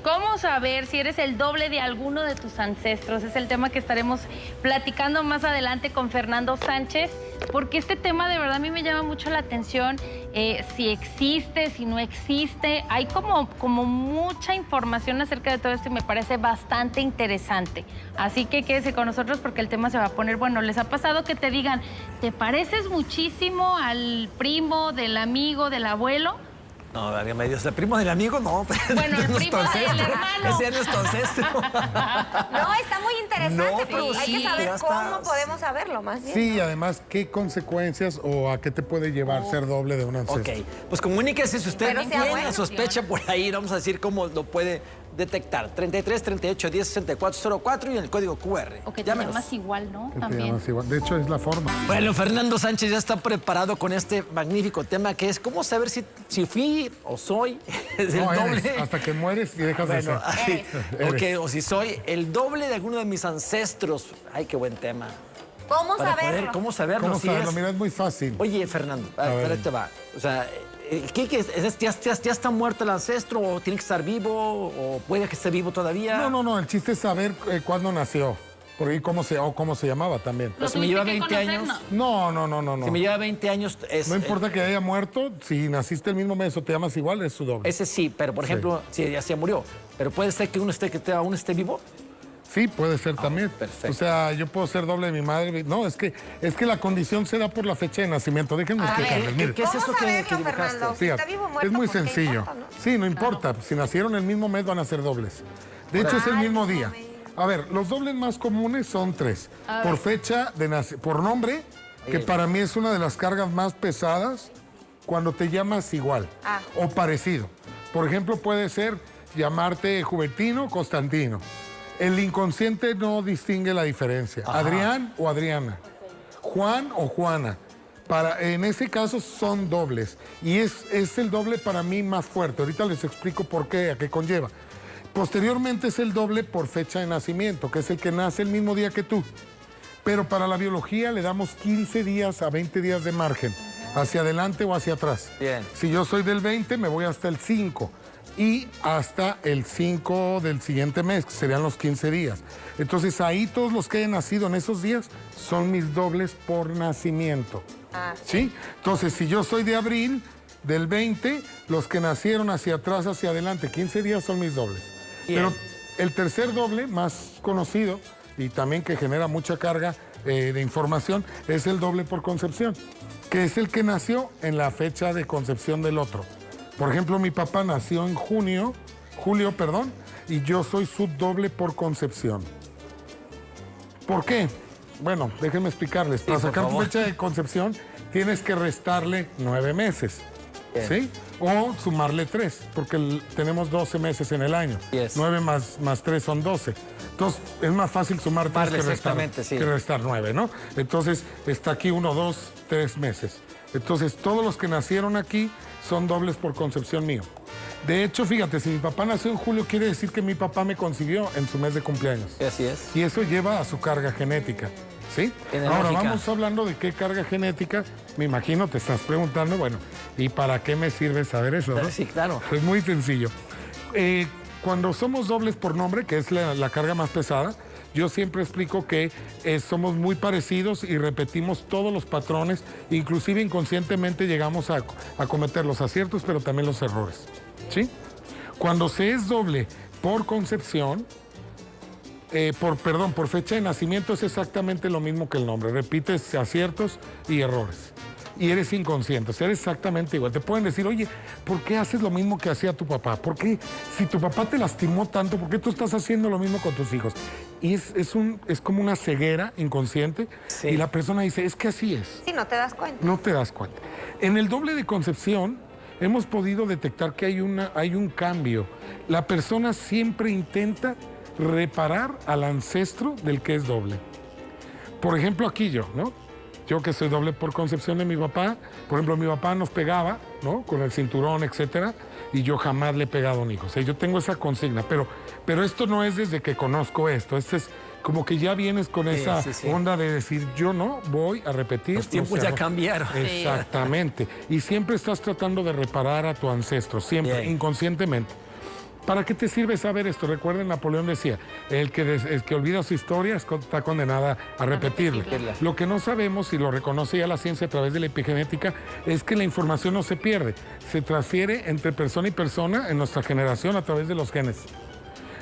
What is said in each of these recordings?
¿Cómo saber si eres el doble de alguno de tus ancestros? Es el tema que estaremos platicando más adelante con Fernando Sánchez, porque este tema de verdad a mí me llama mucho la atención, si existe, si no existe. Hay como mucha información acerca de todo esto y me parece bastante interesante. Así que quédese con nosotros porque el tema se va a poner bueno. ¿Les ha pasado que te digan, te pareces muchísimo al primo, del amigo, del abuelo? No, válgame Dios, el primo del amigo, no. Bueno, el primo del hermano. Ese es nuestro ancestro. No, está muy interesante, No, pero pero hay sí, que saber ya cómo está. podemos saberlo, más bien. Sí, ¿no? además, ¿qué consecuencias o a qué te puede llevar ser doble de un ancestro? Ok, pues comuníquese si usted Pero sea tiene bueno. la sospecha por ahí. Vamos a decir cómo lo puede detectar. 33 38 10 64 04 y en el código QR. O que te Llámenos. llamas igual, ¿no? Que te También. llamas igual. De hecho, es la forma. Bueno, Fernando Sánchez ya está preparado con este magnífico tema que es cómo saber si fui o soy el No, eres, doble. hasta que mueres y dejas de ser. Bueno, así. Eres. Ok, o si soy el doble de alguno de mis ancestros. Ay, qué buen tema. ¿Cómo Para saberlo? poder, ¿cómo saberlo? ¿Cómo Si saberlo? es- Mira, es muy fácil. Oye, Fernando, a ver. ver, ahí te va. O sea, ¿ya está muerto el ancestro o tiene que estar vivo o puede que esté vivo todavía? No, el chiste es saber cuándo nació. Por ahí cómo se llamaba también. ¿Lo si me lleva tuviste que 20 conocer? años. No. Si me lleva 20 años, es, No importa que haya muerto, si naciste el mismo mes o te llamas igual, es su doble. ese sí, pero por ejemplo, si ya se murió. Pero puede ser que aún esté vivo. Sí, puede ser también. perfecto. O sea, yo puedo ser doble de mi madre. No, es que la condición se da por la fecha de nacimiento. Déjenme explicarles. Miren. ¿Qué es ¿Cómo eso que saberlo, dibujaste? Fernando? Si Fíjate, está vivo o muerto, es muy pues, ¿qué sencillo. importa, no? Sí, no importa. Si nacieron el mismo mes van a ser dobles. De hecho, es el mismo día. A ver, los dobles más comunes son 3. Por fecha de nacimiento, por nombre, que para mí es una de las cargas más pesadas, cuando te llamas igual o parecido. Por ejemplo, puede ser llamarte Juventino, Constantino. El inconsciente no distingue la diferencia. Adrián o Adriana. Juan o Juana. En ese caso son dobles. Y es el doble para mí más fuerte. Ahorita les explico por qué, a qué conlleva. Posteriormente es el doble por fecha de nacimiento, que es el que nace el mismo día que tú. Pero para la biología le damos 15 días a 20 días de margen, hacia adelante o hacia atrás. Bien. Si yo soy del 20, me voy hasta el 5 y hasta el 5 del siguiente mes, que serían los 15 días. Entonces ahí todos los que hayan nacido en esos días son mis dobles por nacimiento. ¿Sí? Entonces, si yo soy de abril, del 20, los que nacieron hacia atrás, hacia adelante, 15 días son mis dobles. Bien. Pero el tercer doble, más conocido y también que genera mucha carga de información, es el doble por concepción, que es el que nació en la fecha de concepción del otro. Por ejemplo, mi papá nació en julio, y yo soy su doble por concepción. ¿Por qué? Bueno, déjenme explicarles. Para por sacar tu favor. fecha de concepción, tienes que restarle 9 meses. Bien. ¿Sí? O sumarle 3, porque tenemos 12 meses en el año. Yes. 9 más 3 son 12. Entonces, es más fácil sumar 3 Sumarle, que exactamente, sí. restar 9, ¿no? Entonces, está aquí 1, 2, 3 meses. Entonces, todos los que nacieron aquí son dobles por concepción mío. De hecho, fíjate, si mi papá nació en julio, quiere decir que mi papá me concibió en su mes de cumpleaños. Sí, así es. Y eso lleva a su carga genética, ¿sí? Tiene Ahora, lógica. vamos hablando de qué carga genética. Me imagino te estás preguntando, bueno, ¿y para qué me sirve saber eso? ¿no? Sí, claro. Es muy sencillo. Cuando somos dobles por nombre, que es la carga más pesada, yo siempre explico que somos muy parecidos y repetimos todos los patrones, inclusive inconscientemente llegamos a cometer los aciertos, pero también los errores, ¿sí? Cuando se es doble por concepción, por fecha de nacimiento es exactamente lo mismo que el nombre. Repites aciertos y errores. Y eres inconsciente, o sea, eres exactamente igual. Te pueden decir, oye, ¿por qué haces lo mismo que hacía tu papá? ¿Por qué, si tu papá te lastimó tanto, por qué tú estás haciendo lo mismo con tus hijos? Y es como una ceguera inconsciente. Sí. Y la persona dice, es que así es. Sí, no te das cuenta. No te das cuenta. En el doble de concepción hemos podido detectar que hay un cambio. La persona siempre intenta reparar al ancestro del que es doble. Por ejemplo, aquí yo, ¿no? Yo que soy doble por concepción de mi papá, por ejemplo, mi papá nos pegaba, ¿no? Con el cinturón, etcétera, y yo jamás le he pegado a un hijo. O sea, yo tengo esa consigna, pero esto no es desde que conozco esto. Esto es como que ya vienes con esa onda de decir, yo no voy a repetir. Los tiempos ya cambiaron. Exactamente. Y siempre estás tratando de reparar a tu ancestro, siempre, Bien. inconscientemente. ¿Para qué te sirve saber esto? Recuerden, Napoleón decía, el que olvida su historia está condenada a repetirla. Lo que no sabemos, y lo reconoce ya la ciencia a través de la epigenética, es que la información no se pierde, se transfiere entre persona y persona en nuestra generación a través de los genes.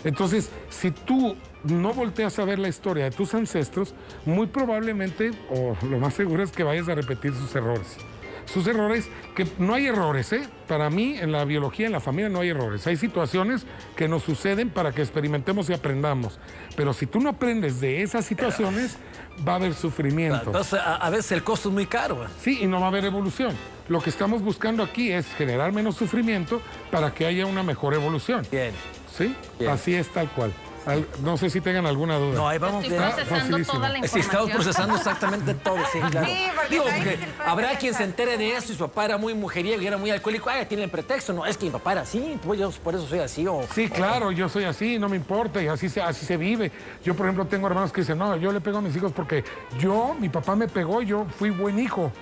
Entonces, si tú no volteas a ver la historia de tus ancestros, muy probablemente, o lo más seguro es que vayas a repetir sus errores. Sus errores, que no hay errores, ¿eh? Para mí, en la biología, en la familia, no hay errores. Hay situaciones que nos suceden para que experimentemos y aprendamos. Pero si tú no aprendes de esas situaciones, va a haber sufrimiento. Entonces, a veces el costo es muy caro. Sí, y no va a haber evolución. Lo que estamos buscando aquí es generar menos sufrimiento para que haya una mejor evolución. Bien. ¿Sí? Bien. Así es tal cual. No sé si tengan alguna duda. No, ahí vamos. Estoy procesando toda la Sí, información. estamos procesando exactamente todo, sí, claro. Sí, porque Digo, está porque difícil habrá procesar. quien se entere de eso y su papá era muy mujeriego y era muy alcohólico. Ay, tiene el pretexto. No, es que mi papá era así, pues yo por eso soy así. Sí, claro, yo soy así, no me importa, y así se vive. Yo, por ejemplo, tengo hermanos que dicen, no, yo le pego a mis hijos porque mi papá me pegó, yo fui buen hijo.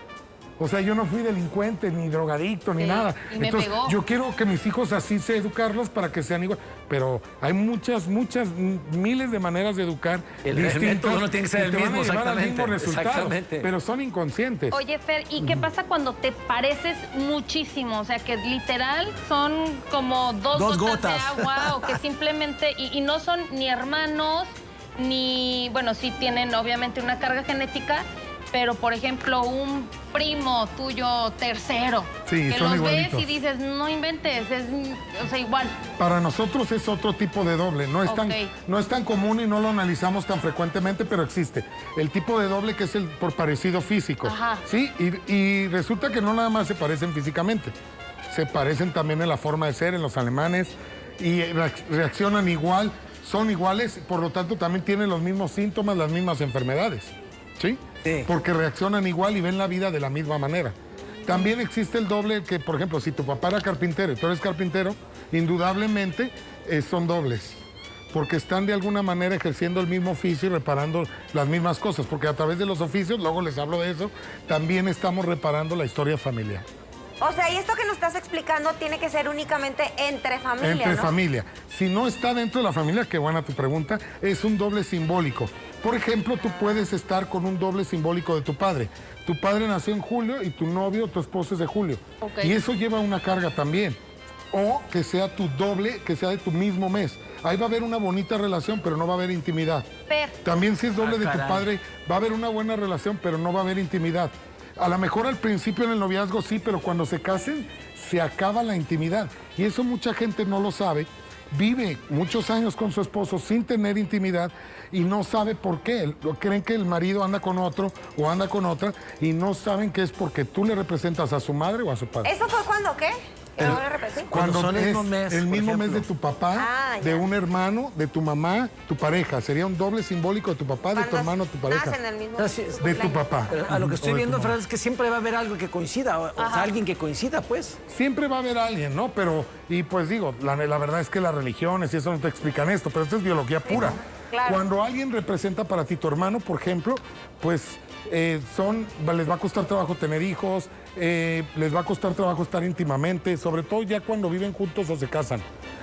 O sea, yo no fui delincuente, ni drogadicto, ni nada. Y me Entonces, pegó. yo quiero que mis hijos así sé educarlos para que sean igual. Pero hay muchas, miles de maneras de educar El distintas. método no tiene que ser que el te van a mismo, llevar al mismo exactamente, resultado, exactamente. pero son inconscientes. Oye, Fer, ¿y qué pasa cuando te pareces muchísimo? O sea, que literal son como dos gotas de agua o que simplemente, y no son ni hermanos, ni, bueno, sí tienen obviamente una carga genética, pero por ejemplo, un primo tuyo tercero, Sí, que son los igualitos. ves y dices, no inventes, o sea, igual. Para nosotros es otro tipo de doble, no es, no es tan común y no lo analizamos tan frecuentemente, pero existe. El tipo de doble que es el por parecido físico. Ajá. ¿Sí? Y resulta que no nada más se parecen físicamente, se parecen también en la forma de ser, en los alemanes, y reaccionan igual, son iguales, por lo tanto también tienen los mismos síntomas, las mismas enfermedades. ¿Sí? Sí. Porque reaccionan igual y ven la vida de la misma manera. También existe el doble que, por ejemplo, si tu papá era carpintero y tú eres carpintero, indudablemente son dobles. Porque están de alguna manera ejerciendo el mismo oficio y reparando las mismas cosas. Porque a través de los oficios, luego les hablo de eso, también estamos reparando la historia familiar. O sea, y esto que nos estás explicando tiene que ser únicamente entre familia, Entre ¿no? familia. Si no está dentro de la familia, qué buena tu pregunta, es un doble simbólico. Por ejemplo, tú puedes estar con un doble simbólico de tu padre. Tu padre nació en julio y tu novio, tu esposo es de julio. Ok. Y eso lleva una carga también. O que sea tu doble, que sea de tu mismo mes. Ahí va a haber una bonita relación, pero no va a haber intimidad. Fer, También si es doble de tu caray. padre, va a haber una buena relación, pero no va a haber intimidad. A lo mejor al principio en el noviazgo sí, pero cuando se casen, se acaba la intimidad. Y eso mucha gente no lo sabe. Vive muchos años con su esposo sin tener intimidad y no sabe por qué. Creen que el marido anda con otro o anda con otra y no saben que es porque tú le representas a su madre o a su padre. ¿Eso fue cuando qué? ¿Que no lo repetí? Cuando son el es mismo mes, el por mismo mes ejemplo. de tu papá, Ah, de ya. un hermano, de tu mamá, tu pareja. Sería un doble simbólico de tu papá, de tu Cuando hermano, tu pareja. nacen el mismo No, sí, su De tu cumpleaños. papá. Pero a lo que O estoy de tu viendo, mamá. Fran, es que siempre va a haber algo que coincida, o sea, alguien que coincida, pues. Siempre va a haber alguien, ¿no? Pero, y pues digo, la verdad es que las religiones y eso no te explican esto, pero esto es biología pura. claro. Cuando alguien representa para ti tu hermano, por ejemplo, pues les va a costar trabajo tener hijos, les va a costar trabajo estar íntimamente, sobre todo ya cuando viven juntos o se casan.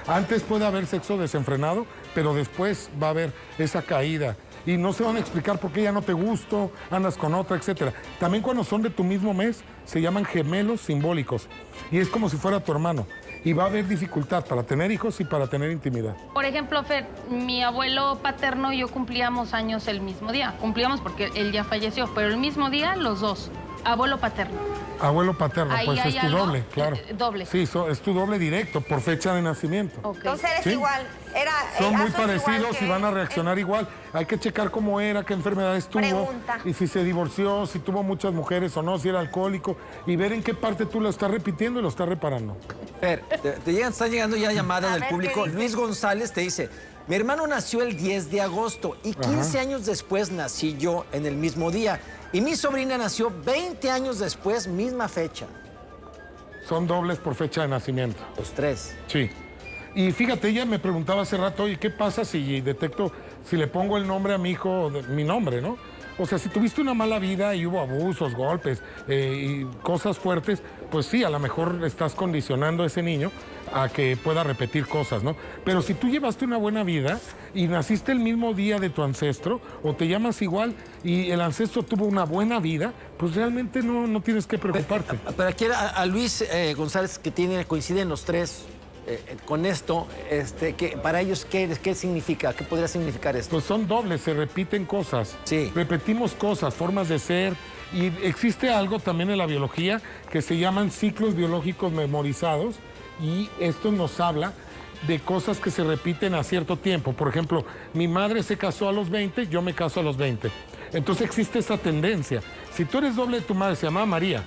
Antes puede haber sexo desenfrenado, pero después va a haber esa caída. Y no se van a explicar por qué ya no te gusto, andas con otra, etcétera. También cuando son de tu mismo mes, se llaman gemelos simbólicos. Y es como si fuera tu hermano. Y va a haber dificultad para tener hijos y para tener intimidad. por ejemplo, Fer, mi abuelo paterno y yo cumplíamos años el mismo día. Cumplíamos porque él ya falleció, pero el mismo día los dos. Abuelo paterno. Abuelo paterno, Ahí pues hay es tu algo, doble, claro. doble. Sí, es tu doble directo, por fecha de nacimiento. Ok. Entonces eres Sí. igual. Son muy sos igual parecidos que y van a reaccionar igual. Hay que checar cómo era, qué enfermedades tuvo. Pregunta. Y si se divorció, si tuvo muchas mujeres o no, si era alcohólico. Y ver en qué parte tú lo estás repitiendo y lo estás reparando. Fer, están llegando ya llamadas A del ver, público. ¿qué dice? Luis González te dice, mi hermano nació el 10 de agosto y 15 años después nací yo en el mismo día. Y mi sobrina nació 20 años después, misma fecha. Son dobles por fecha de nacimiento. Los tres. Sí. Y fíjate, ella me preguntaba hace rato, oye, ¿qué pasa si detecto, si le pongo el nombre a mi hijo, mi nombre, ¿no? O sea, si tuviste una mala vida y hubo abusos, golpes y cosas fuertes, pues sí, a lo mejor estás condicionando a ese niño a que pueda repetir cosas, ¿no? Pero si tú llevaste una buena vida y naciste el mismo día de tu ancestro, o te llamas igual y el ancestro tuvo una buena vida, pues realmente no tienes que preocuparte. Pero aquí a Luis González, que coinciden los tres con esto, que para ellos, ¿qué significa? ¿Qué podría significar esto? Pues son dobles, se repiten cosas. Sí. Repetimos cosas, formas de ser. Y existe algo también en la biología que se llaman ciclos biológicos memorizados, y esto nos habla de cosas que se repiten a cierto tiempo. Por ejemplo, mi madre se casó a los 20, yo me caso a los 20. Entonces existe esa tendencia. Si tú eres doble de tu madre, se llama María,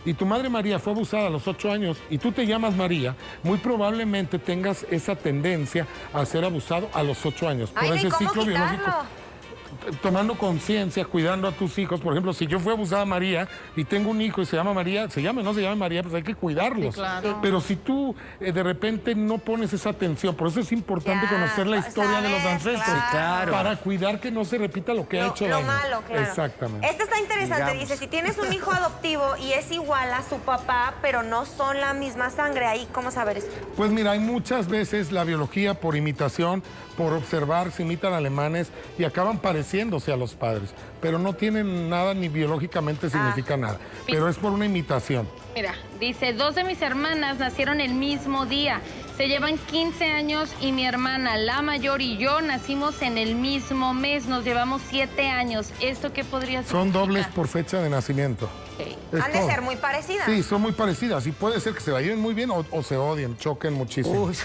y tu madre María fue abusada a los 8 años y tú te llamas María, muy probablemente tengas esa tendencia a ser abusado a los 8 años. Por Ay, ese ¿y cómo ciclo quitarlo? biológico. Tomando conciencia, cuidando a tus hijos. Por ejemplo, si yo fui abusada María y tengo un hijo y se llama María, se llame o no se llame María, pues hay que cuidarlos. Sí, claro. Pero si tú de repente no pones esa atención, por eso es importante Ya, conocer la historia de los saber, ancestros. claro. Sí, claro. Para cuidar que no se repita lo que ha hecho Lo daño. malo, claro. Exactamente. Este está interesante, Digamos. dice, si tienes un hijo adoptivo y es igual a su papá, pero no son la misma sangre, ahí, ¿cómo saber esto? Pues mira, hay muchas veces la biología por imitación, por observar, se imitan alemanes y acaban pareciéndose a los padres, pero no tienen nada ni biológicamente significa nada, pero es por una imitación. Mira, dice, 2 de mis hermanas nacieron el mismo día. Se llevan 15 años y mi hermana, la mayor, y yo nacimos en el mismo mes. Nos llevamos 7 años. ¿Esto qué podría ser? Son dobles por fecha de nacimiento. Es Han de todo. ser muy parecidas. Sí, son muy parecidas y puede ser que se la lleven muy bien o se odien, choquen muchísimo. Uy.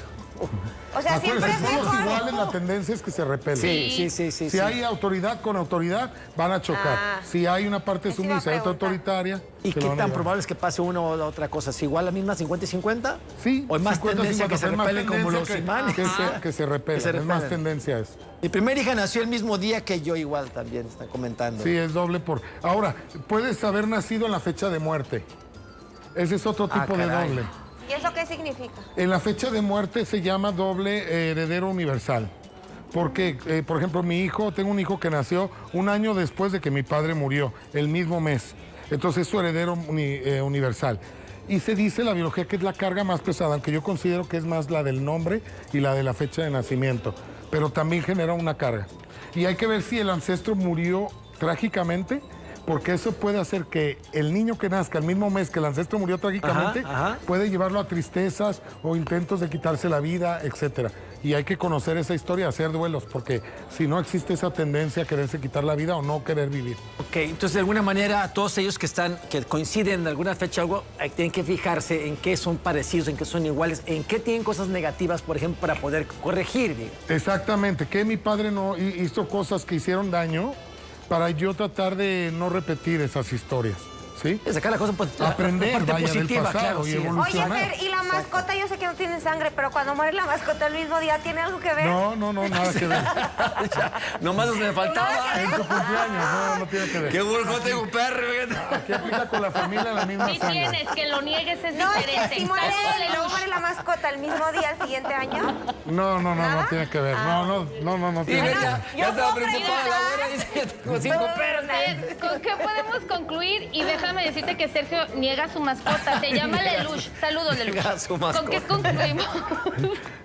O sea, siempre es Acuérdense, todos mejor. iguales, la tendencia es que se repelen. Sí. Si hay autoridad con autoridad, van a chocar. Ah. Si hay una parte Eso iba a sumisa y otra preguntar. autoritaria... ¿Y se qué lo van a tan llevar. probable es que pase una o la otra cosa? ¿Es igual la misma 50 y 50? Sí. ¿O es más 50, tendencia que se 50, repelen como los tendencia imanes? Que se repelen, Que se es más repelen. tendencia eso. Mi primera hija nació el mismo día que yo, igual también, están comentando. Sí, es doble por... Ahora, puedes haber nacido en la fecha de muerte. Ese es otro tipo de caray. doble. ¿Y eso qué significa? En la fecha de muerte se llama doble heredero universal. Porque, por ejemplo, tengo un hijo que nació un año después de que mi padre murió, el mismo mes. Entonces es su heredero universal. Y se dice la biología que es la carga más pesada, aunque yo considero que es más la del nombre y la de la fecha de nacimiento. Pero también genera una carga. Y hay que ver si el ancestro murió trágicamente, porque eso puede hacer que el niño que nazca el mismo mes que el ancestro murió trágicamente Ajá. puede llevarlo a tristezas o intentos de quitarse la vida, etcétera. Y hay que conocer esa historia, hacer duelos, porque si no existe esa tendencia a quererse quitar la vida o no querer vivir. Ok, entonces de alguna manera todos ellos que coinciden en alguna fecha o algo, tienen que fijarse en qué son parecidos, en qué son iguales, en qué tienen cosas negativas, por ejemplo, para poder corregir. Digo. Exactamente, que mi padre no hizo cosas que hicieron daño para yo tratar de no repetir esas historias, ¿sí? Sacar la cosa Aprender, la parte vaya, del positiva, pasado claro. y Sí. evolucionar. Oye, Fer, y la mascota, yo sé que no tiene sangre, pero cuando muere la mascota el mismo día, ¿tiene algo que ver? No, nada que ver. Nomás me faltaba. En tu cumpleaños, no tiene que ver. Qué bueno, tengo un perro. Aquí aplica con la familia la misma Si sangre. tienes, que lo niegues es No, es diferente. que si muere Saludos, él y luego Lelush. muere la mascota el mismo día, el siguiente año. No tiene que ver. No tiene que ver. Yo estaba puedo preocupada la abuela, dice, ya tengo 5 perros. ¿Con qué podemos concluir? Y déjame decirte que Sergio niega su mascota. Se llama Lelush. Saludos, Lelush. Niega su mascota. ¿Con qué concluimos?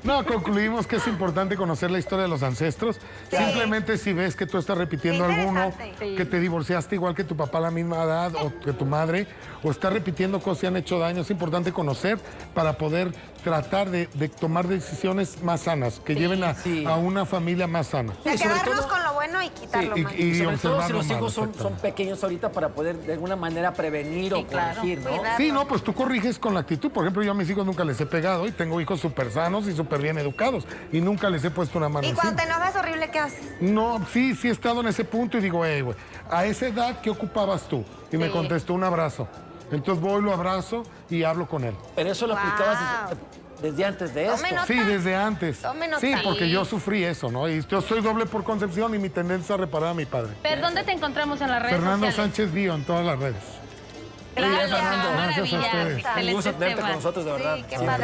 No, concluimos que es importante conocer la historia de los ancestros. Sí. Simplemente si ves que tú estás repitiendo Qué alguno, interesante. Sí. que te divorciaste igual que tu papá a la misma edad o que tu madre, o estás repitiendo cosas que han hecho daño, es importante conocer para poder tratar de tomar decisiones más sanas, que lleven sí. a una familia más sana. O sea, Sí, sobre quedarnos todo- con lo bueno y quitar lo malo. y Sobre todo observar si lo los malo, hijos son exactamente. pequeños ahorita para poder de alguna manera prevenir Sí, o claro. corregir, ¿no? Cuidar. Sí, no, pues tú corriges con la actitud. Por ejemplo, yo a mis hijos nunca les he pegado y tengo hijos súper sanos y súper bien educados y nunca les he puesto una mano Y encima. cuando te enojas horrible, ¿qué haces? No, sí he estado en ese punto y digo, güey, a esa edad, ¿qué ocupabas tú? Y me Sí. contestó un abrazo. Entonces voy, lo abrazo y hablo con él. Pero eso lo Wow. aplicabas desde antes de esto. Tome nota. Sí, desde antes. Tome nota. Sí, porque Sí. yo sufrí eso, ¿no? Y yo soy doble por concepción y mi tendencia es a reparar a mi padre. Pero ¿dónde te encontramos en las redes Fernando sociales? Sánchez Bio en todas las redes. Gracias, Fernando. Gracias a maravilla. ustedes. Un Excelentes gusto tenerte con temas. nosotros, de verdad. Sí, qué Siempre. padre.